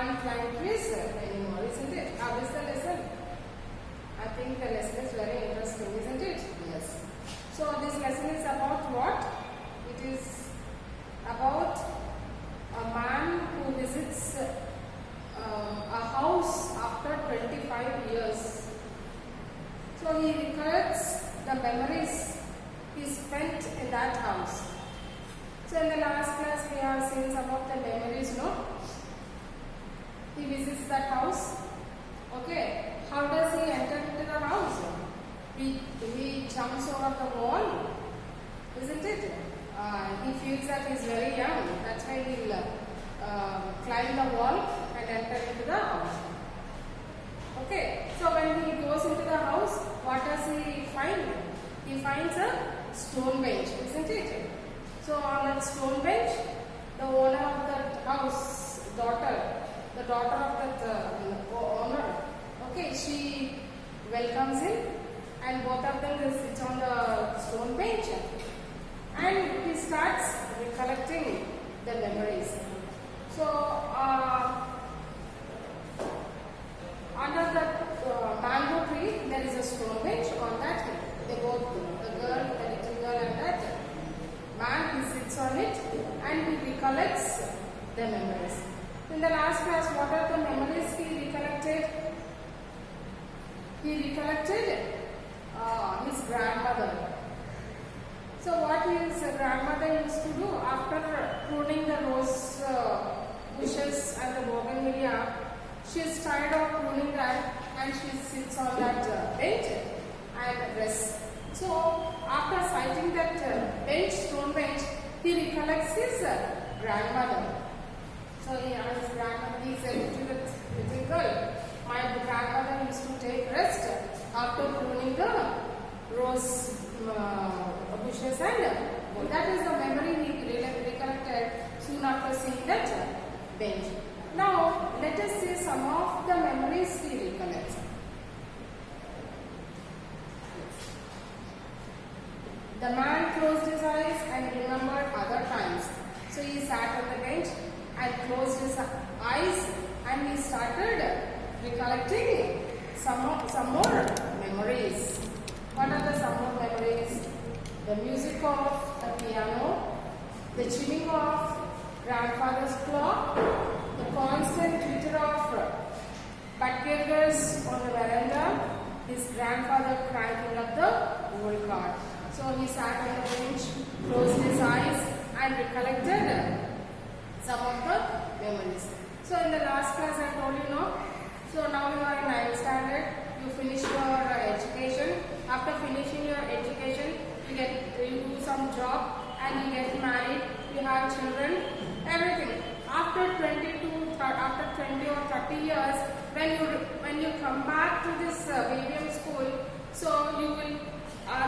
can't climb trees anymore, isn't it? How is the lesson? I think the lesson is very interesting, isn't it? Yes. So this lesson is about what? It is about a man who visits a house after 25 years. So he recollects the memories he spent in that house. So in the last class we have seen some of the memories, no? He visits that house. Okay. How does he enter into the house? He jumps over the wall, isn't it? He feels that he is very young. That's why he will climb the wall and enter into the house. Okay. So when he goes into the house, what does he find? He finds a stone bench, isn't it? So on that stone bench, the owner of that house, the daughter of that owner, okay, she welcomes him, and both of them will sit on the stone bench, and he starts recollecting the memories. So under the mango tree, there is a stone bench. On that, they both, the little girl, and that man, he sits on it and he recollects the memories. In the last class, what are the memories he recollected? He recollected his grandmother. So what his grandmother used to do after pruning the rose bushes and the bougainvillea, she is tired of pruning that and she sits on that bench and rests. So after sighting that bench, stone bench, he recollects his grandmother. So his grandmother, he said to the little girl, my grandmother used to take rest after pruning the rose bushes, and that is the memory he recollected soon after seeing that bench. Now let us see some of the memories he recollects. The man closed his eyes and remembered other times. So he sat on the bench and closed his eyes and he started recollecting some more memories. What are the some more memories? The music of the piano, the chiming of grandfather's clock, the constant twitter of butgirls on the veranda, his grandfather cranking up the old car. So he sat on the bench, closed his eyes and recollected some of the memories. So in the last class I told you, no? So now you are in 9th standard, you finish your education. After finishing your education, you do some job and you get married, you have children, everything. After 20 or 30 years, when you come back to this medium school, so you will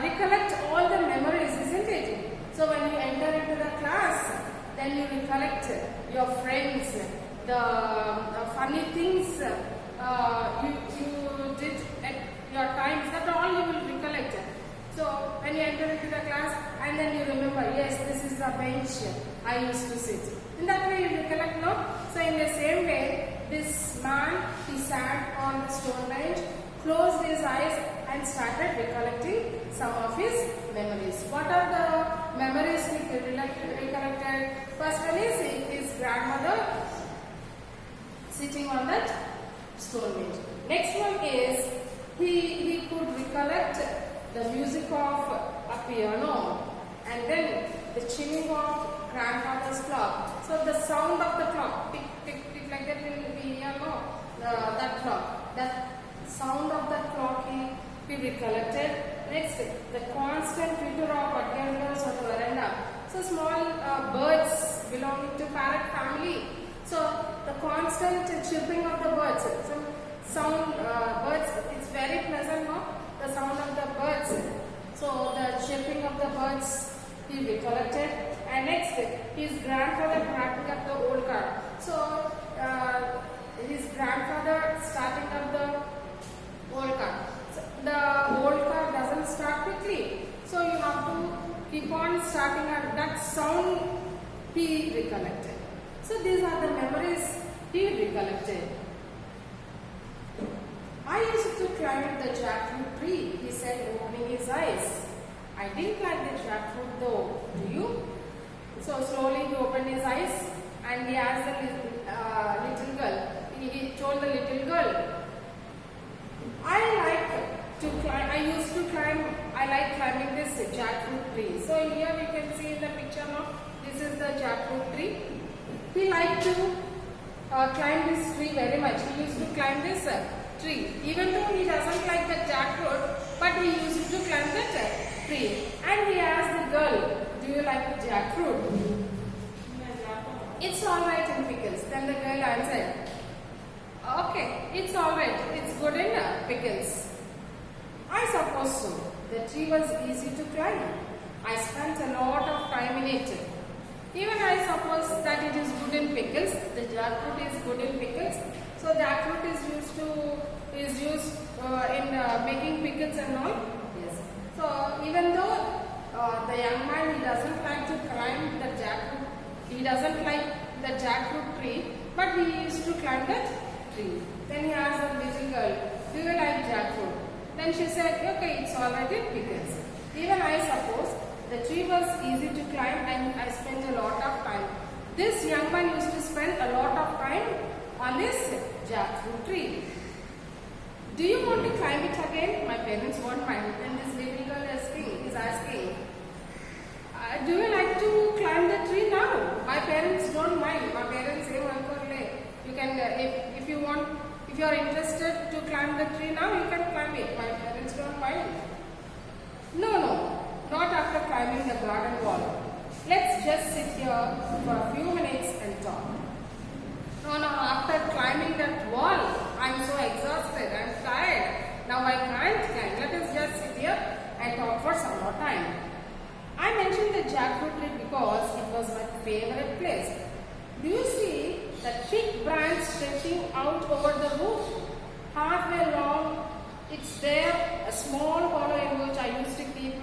recollect all the memories, isn't it? So when you enter into the class, then you recollect your friends, the funny things you did at your times, that all you will recollect. So when you enter into the class and then you remember, yes, this is the bench I used to sit. In that way you recollect, no? So in the same way, this man, he sat on the stone bench, closed his eyes and started recollecting some of his memories. What are the memories he recollected? First one is his grandmother sitting on that stone bench. Next one is he could recollect the music of a piano and then the chiming of grandfather's clock. So the sound of the clock, tick, tick, tick, like that will be, that clock. That sound of that clock he recollected. Next, the constant twitter of butterflies on the veranda. So small birds belonging to parrot family. So the constant chirping of the birds. Some sound birds, it's very pleasant, no? The sound of the birds. So the chirping of the birds he recollected. And next, his grandfather cracking up the old car. So his grandfather starting up the old car. So the old car doesn't start quickly. So you have to keep on starting at that sound he recollected. So these are the memories he recollected. I used to climb the jackfruit tree, he said, opening his eyes. I didn't like the jackfruit though, do you? So slowly he opened his eyes and he asked the little girl, he told the little girl, I like climbing this jackfruit tree. So here we can see in the picture now, this is the jackfruit tree. He liked to climb this tree very much. He used to climb this tree. Even though he doesn't like the jackfruit, but he used to climb that tree. And he asked the girl, do you like the jackfruit? It's alright in pickles. Then the girl answered, okay, it's alright. It's good in pickles. I suppose so. The tree was easy to climb. I spent a lot of time in it. Even I suppose that it is good in pickles. The jackfruit is good in pickles. So jackfruit is used in making pickles and all. Yes. So even though the young man, he doesn't like to climb the jackfruit. He doesn't like the jackfruit tree, but he used to climb that tree. Then he asked the little girl, do you like jackfruit? Then she said, okay, it's alright in pickles. Even I suppose the tree was easy to climb and I spent a lot of time. This young man used to spend a lot of time on this jackfruit tree. Do you want to climb it again? My parents won't mind. Then this little girl is asking, do you like to climb the tree now? My parents don't mind. My parents say, you can, if you want, if you are interested to climb the tree now, you can climb it. My parents don't mind. No, not after climbing the garden wall. Let's just sit here for a few minutes and talk. No, after climbing that wall, I'm so exhausted, I'm tired. Now I can't climb. Let us just sit here and talk for some more time. I mentioned the jackfruit tree because it was my favorite place. Do you see the thick branch stretching out over the roof? Halfway long, it's there, a small hollow in which I used to keep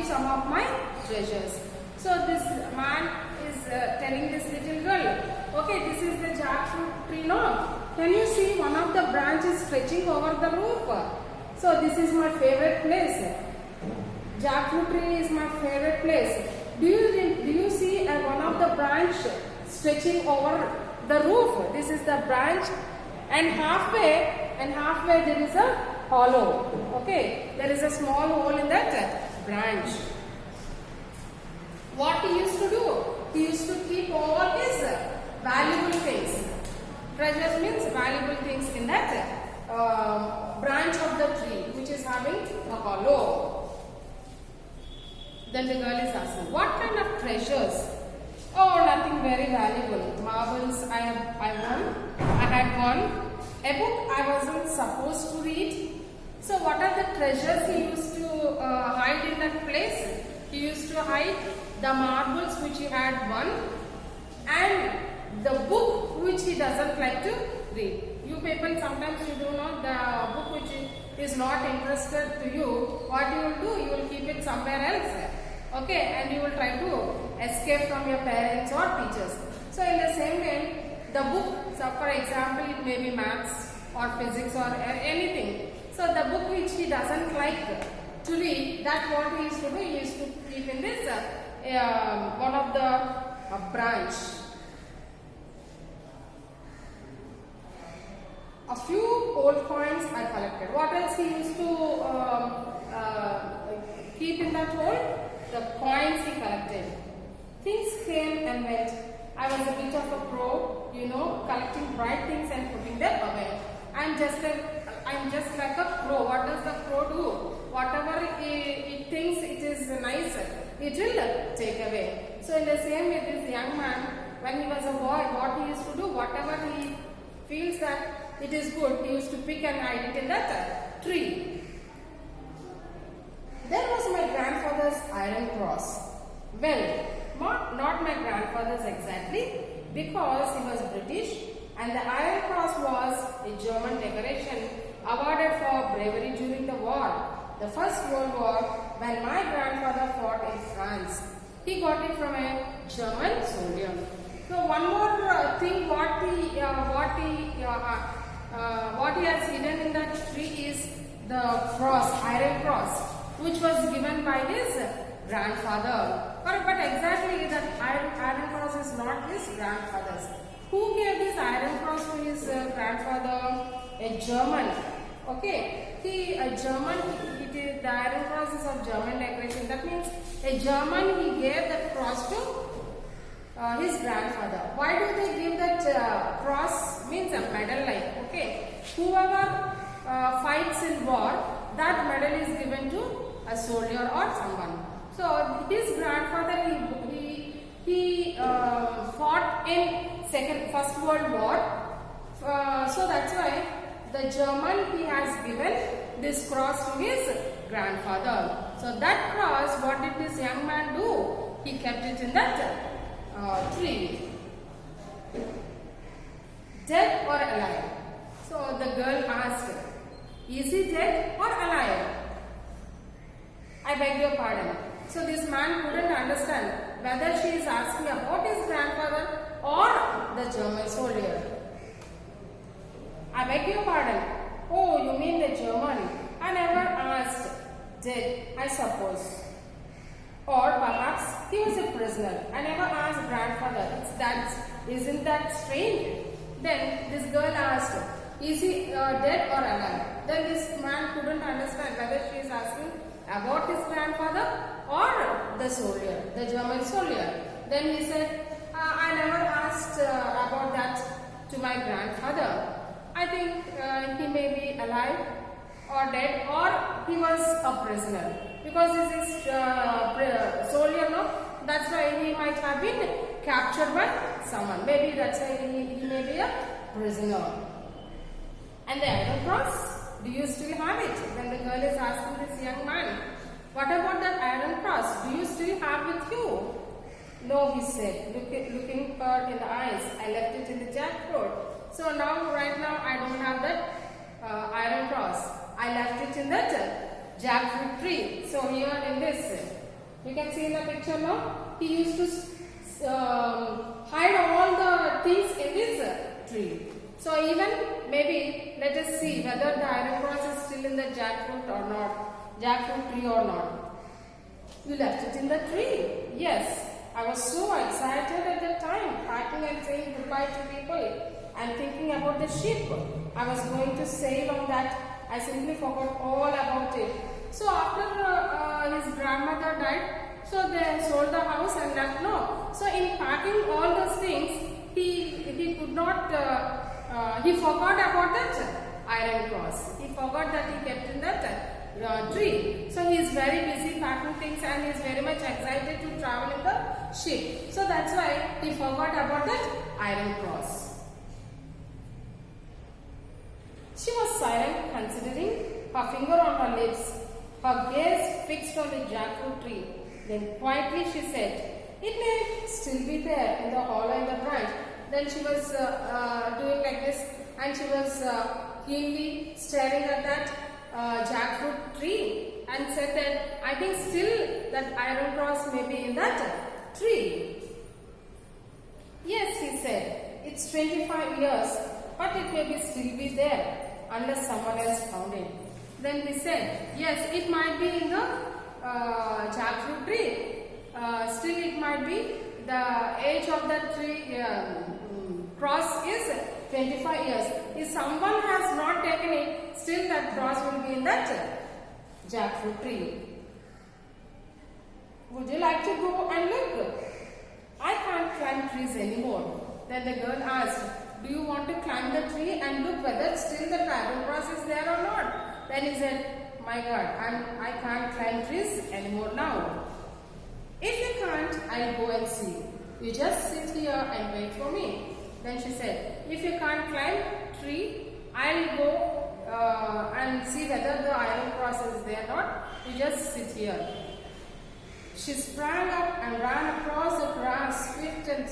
some of my treasures. So this man is telling this little girl, okay, this is the jackfruit tree now. Can you see one of the branches stretching over the roof? So this is my favorite place. Jackfruit tree is my favorite place. Do you see one of the branch stretching over the roof? This is the branch, and halfway there is a hollow. Okay, there is a small hole in that branch. What he used to do? He used to keep all his valuable things. Treasures means valuable things in that branch of the tree, which is having a hollow. Then the girl is asking, what kind of treasures? Oh, nothing very valuable. Marbles I had won. A book I wasn't supposed to read. So what are the treasures he used to hide in that place? He used to hide the marbles which he had won and the book which he doesn't like to read. You people, sometimes you do not, the book which is not interested to you, what you will do? You will keep it somewhere else. Okay, and you will try to escape from your parents or teachers. So in the same way, the book, so for example, it may be maths or physics or anything. So the book which he doesn't like to read, that what he used to do, he used to keep in this one of the branch. A few old coins I collected. What else he used to keep in that hole? The coins he collected. Things came and went. I was a bit of a pro, collecting bright things and putting them away. I'm just like a pro. What does the pro do? Whatever it thinks it is nice, it will take away. So in the same way, this young man, when he was a boy, what he used to do, whatever he feels that it is good, he used to pick and hide it in that tree. There was my grandfather's iron cross. Well, not my grandfather's exactly, because he was British and the iron cross was a German decoration awarded for bravery during the war, the First World War, when my grandfather fought in France. He got it from a German soldier. So one more thing what he has hidden in that tree is the cross, iron cross, which was given by his grandfather. But exactly that iron cross is not his grandfather's. Who gave this iron cross to his grandfather? A German. Okay. The iron cross is of German decoration. That means a German, he gave that cross to his grandfather. Why do they give that cross? Means a medal like. Okay. Whoever fights in war, that medal is given to a soldier or someone. So his grandfather, he fought in First World War. So that's why the German, he has given this cross to his grandfather. So that cross, what did this young man do? He kept it in that tree. Dead or alive? So the girl asked, is he dead or alive? I beg your pardon. So this man couldn't understand whether she is asking about his grandfather or the German soldier. I beg your pardon. Oh, you mean the German? I never asked. Dead, I suppose. Or perhaps he was a prisoner. I never asked grandfather. Isn't that strange? Then this girl asked, is he dead or alive? Then this man couldn't understand whether she is asking about his grandfather or the soldier, the German soldier. Then he said, I never asked about that to my grandfather. I think he may be alive or dead, or he was a prisoner. Because this is soldier, no? That's why he might have been captured by someone. Maybe that's why he may be a prisoner. And the iron cross, do you still have it? Then the girl is asking this young man, what about that iron cross? Do you still have with you? No, he said, looking her in the eyes. I left it in the jackfruit. So right now, I don't have that iron cross. I left it in that jackfruit tree. So here in this, you can see in the picture now, he used to hide all the things in this tree. So even maybe let us see whether the iron cross is still in the jackfruit or not, jackfruit tree or not. You left it in the tree. Yes, I was so excited at that time, packing and saying goodbye to people and thinking about the ship. I was going to sail on that. I simply forgot all about it. So after his grandmother died, so they sold the house and left. No. So in packing all those things, he could not. He forgot about that iron cross. He forgot that he kept in that tree. So he is very busy packing things and he is very much excited to travel in the ship. So that's why he forgot about that iron cross. She was silent, considering, her finger on her lips, her gaze fixed on the jackfruit tree. Then quietly she said, it may still be there in the hollow in the branch. Then she was doing like this and she was keenly staring at that jackfruit tree and said that I think still that iron cross may be in that tree. Yes, he said, it's 25 years, but it may still be there unless someone else found it. Then he said, yes, it might be in the jackfruit tree. Still it might be the age of that tree cross is 25 years. If someone has not taken it, still that cross will be in that jackfruit tree. Would you like to go and look? I can't climb trees anymore. Then the girl asked, do you want to climb the tree and look whether still the iron cross is there or not? Then he said, my God, I can't climb trees anymore now. If you can't, I'll go and see. You just sit here and wait for me. Then she said, if you can't climb tree, I'll go and see whether the iron cross is there or not. You just sit here. She sprang up and ran across the grass, swift and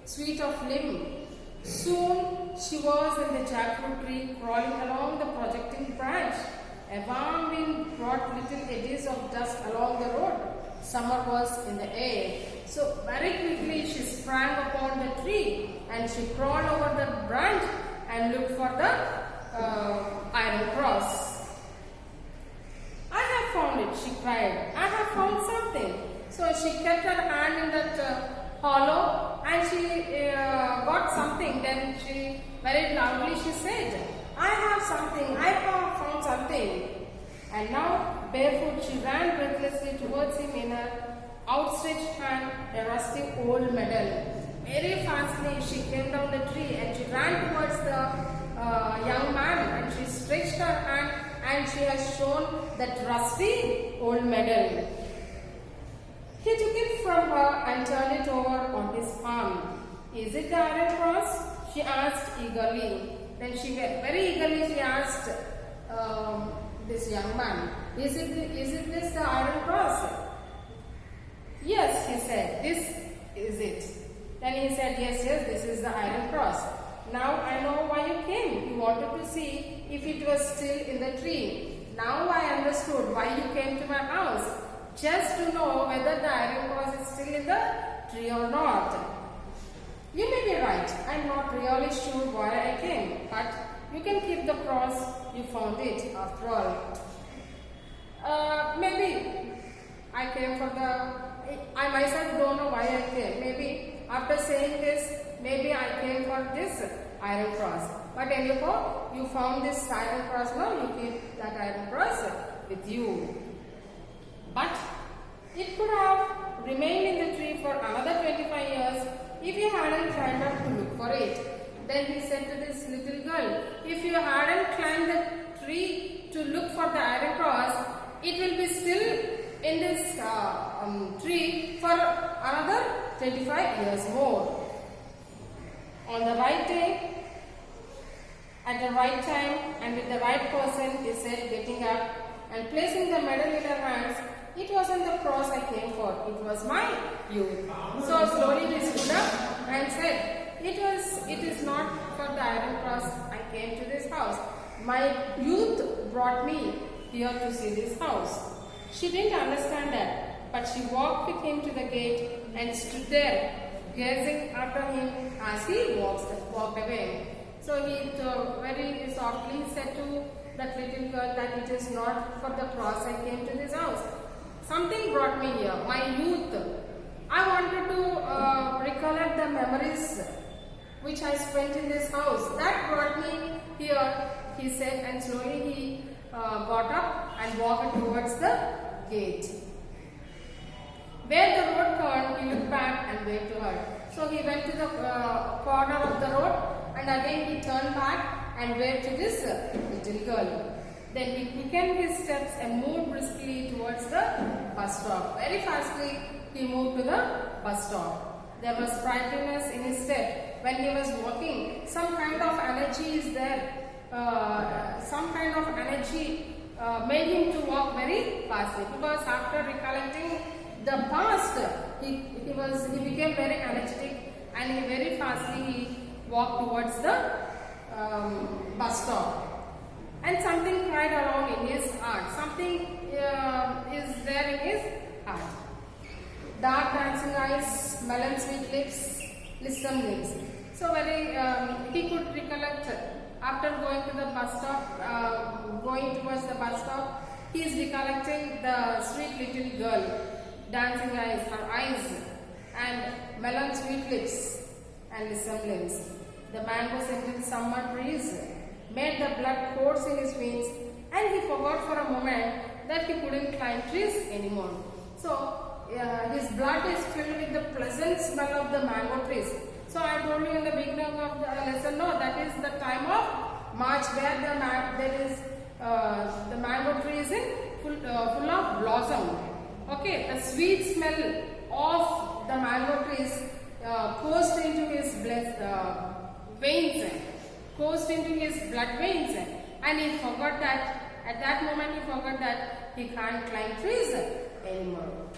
sweet of limb. Soon she was in the jackfruit tree, crawling along the projecting branch. A warm wind brought little eddies of dust along the road. summer was in the air. So very quickly she sprang upon the tree and she crawled over the branch and looked for the iron cross. I have found it, she cried. I have found something. So she kept her hand in that hollow and she got something. Then she very loudly she said, I have something, I have found something. And now barefoot she ran breathlessly towards him in her outstretched hand, a rusty old medal. Very fastly she came down the tree and she ran towards the young man and she stretched her hand and she has shown that rusty old medal. He took it from her and turned it over on his palm. Is it the iron cross? She asked eagerly. Then she very eagerly she asked this young man, is it this the iron cross? Yes, he said, this is it. Then he said, yes, this is the iron cross. Now I know why you came. You wanted to see if it was still in the tree. Now I understood why you came to my house. Just to know whether the iron cross is still in the tree or not. You may be right. I am not really sure why I came. But you can keep the cross. You found it after all. Maybe I came for I myself don't know why I came. Maybe after saying this, maybe I came for this iron cross. But anyhow, you found this iron cross now, you keep that iron cross with you. But it could have remained in the tree for another 25 years if you hadn't climbed up to look for it. Then he said to this little girl, if you hadn't climbed the tree to look for the iron cross, it will be still in this tree for another 25 years more. On the right day, at the right time and with the right person, he said, getting up and placing the medal in her hands, it wasn't the cross I came for, it was my youth. So slowly he stood up and said, it is not for the iron cross I came to this house. My youth brought me here to see this house. She didn't understand that, but she walked with him to the gate and stood there, gazing after him as he walked away. So he very softly said to that little girl that it is not for the cross I came to this house. Something brought me here, my youth. I wanted to recollect the memories which I spent in this house. That brought me here, he said, and slowly he got up and walked towards the gate. Where the road turned, he looked back and waved to her. So he went to the corner of the road and again he turned back and waved to this little girl. Then he quickened his steps and moved briskly towards the bus stop. Very fastly he moved to the bus stop. There was sprightliness in his step. When he was walking, some kind of energy is there. Some kind of energy made him to walk very fastly, because after recollecting the past, he became very energetic and he very fastly walked towards the bus stop. And something cried aloud in his heart. Something is there in his heart. Dark dancing eyes, melon sweet lips, lissom lips. So he could recollect after going to the bus stop, going towards the bus stop, he is recollecting the sweet little girl, dancing eyes, her eyes, and melon sweet lips and lissom lips. The mango scented summer breeze made the blood course in his veins, and he forgot for a moment that he couldn't climb trees anymore. So his blood is filled with the pleasant smell of the mango trees. So I told you in the beginning of the lesson, no, that is the time of March where the mango tree is in full of blossom. Okay, the sweet smell of the mango trees coursed into his veins, coursed into his blood veins, and he forgot that, at that moment he forgot that he can't climb trees anymore.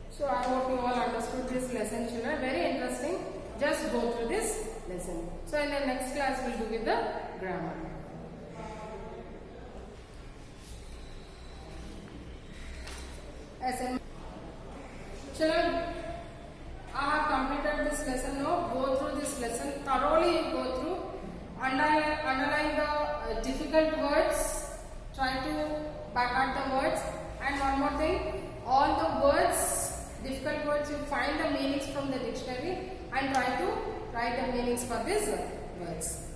So I hope you all understood this lesson, children. Very interesting. Just go through this lesson. So in the next class we'll do with the grammar. Children, I have completed this lesson now. Go through this lesson thoroughly. Go through. Underline the difficult words. Try to by heart the words. And one more thing, all the words, difficult words, you find the meanings from the dictionary and try to write the meanings for these words.